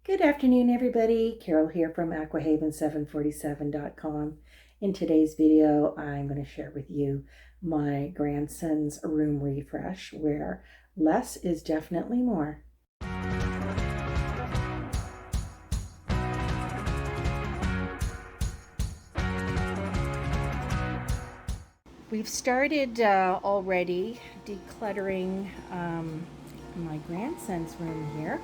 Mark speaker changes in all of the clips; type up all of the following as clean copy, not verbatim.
Speaker 1: Good afternoon, everybody. Carol here from aquahaven747.com. In today's video, I'm going to share with you my grandson's room refresh where less is definitely more. We've started already decluttering my grandson's room here.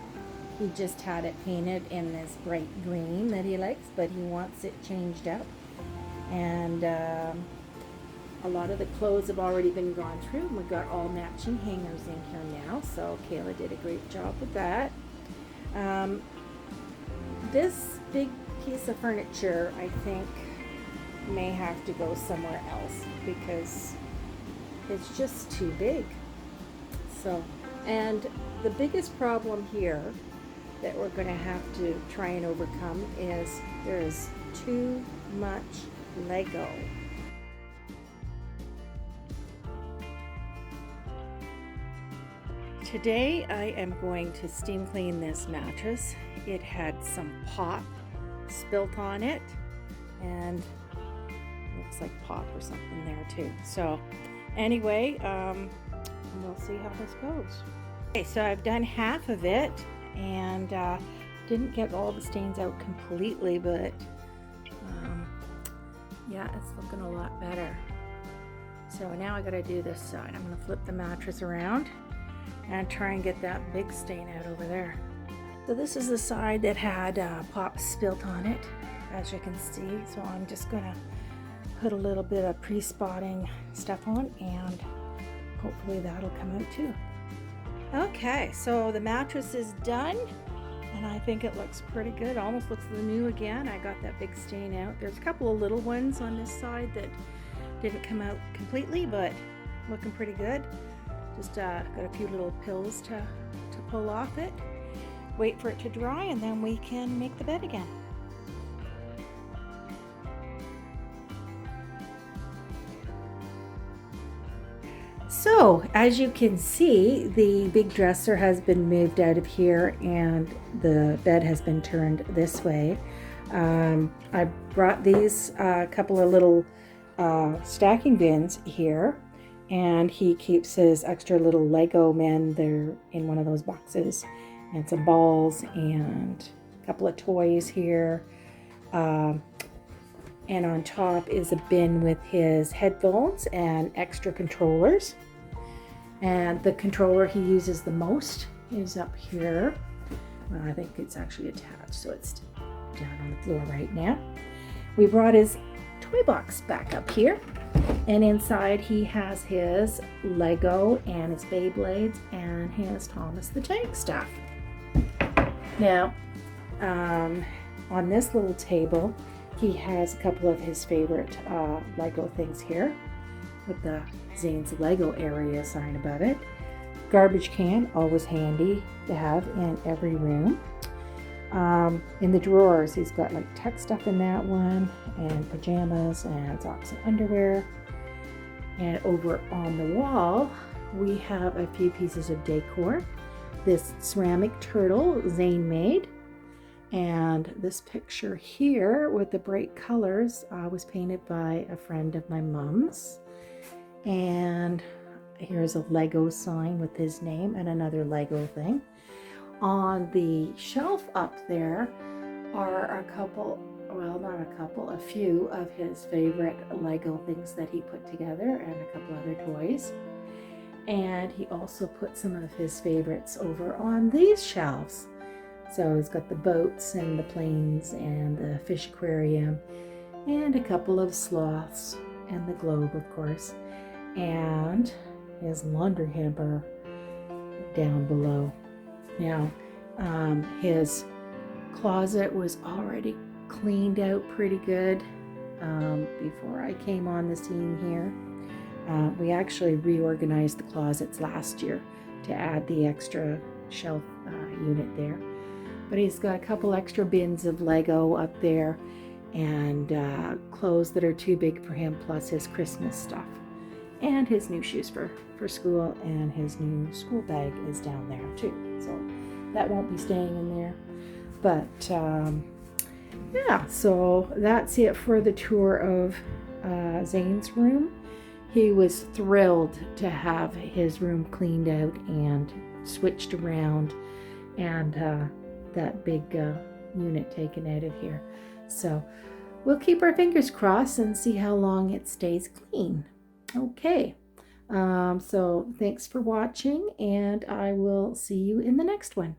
Speaker 1: He just had it painted in this bright green that he likes, but he wants it changed up. And a lot of the clothes have already been gone through. We've got all matching hangers in here now, so Kayla did a great job with that. This big piece of furniture, I think, may have to go somewhere else because it's just too big. So, and the biggest problem here that we're going to have to try and overcome is there is too much Lego. Today I am going to steam clean this mattress. It had some pop spilt on it and looks like pop or something there too. So anyway, we'll see how this goes. Okay, so I've done half of it and didn't get all the stains out completely, but yeah, it's looking a lot better. So now I gotta do this side. I'm gonna flip the mattress around and try and get that big stain out over there. So this is the side that had pop spilt on it, as you can see. So I'm just gonna put a little bit of pre-spotting stuff on and hopefully that'll come out too. Okay, so the mattress is done and I think it looks pretty good. Almost looks new again. I got that big stain out. There's a couple of little ones on this side that didn't come out completely, but looking pretty good. Just got a few little pills to pull off it. Wait for it to dry and then we can make the bed again. So, as you can see, the big dresser has been moved out of here and the bed has been turned this way. I brought these couple of little stacking bins here, and he keeps his extra little Lego men. They're in one of those boxes, and some balls and a couple of toys here. And on top is a bin with his headphones and extra controllers. And the controller he uses the most is up here. Well, I think it's actually attached, so it's down on the floor right now. We brought his toy box back up here. And inside he has his Lego and his Beyblades and his Thomas the Tank stuff. Now, on this little table, he has a couple of his favorite Lego things here with the Zane's Lego area sign above it. Garbage can, always handy to have in every room. In the drawers, he's got like tech stuff in that one, and pajamas and socks and underwear. And over on the wall, we have a few pieces of decor. This ceramic turtle Zane made. And this picture here with the bright colors was painted by a friend of my mom's. And here's a Lego sign with his name and another Lego thing. On the shelf up there are a few of his favorite Lego things that he put together and a couple other toys. And he also put some of his favorites over on these shelves. So he's got the boats and the planes and the fish aquarium and a couple of sloths and the globe, of course, and his laundry hamper down below. Now, his closet was already cleaned out pretty good before I came on the scene here. We actually reorganized the closets last year to add the extra shelf unit there. But he's got a couple extra bins of Lego up there and clothes that are too big for him, plus his Christmas stuff. And his new shoes for school, and his new school bag is down there too. So that won't be staying in there. But yeah, so that's it for the tour of Zane's room. He was thrilled to have his room cleaned out and switched around, and that big unit taken out of here. So we'll keep our fingers crossed and see how long it stays clean. Okay, so thanks for watching, and I will see you in the next one.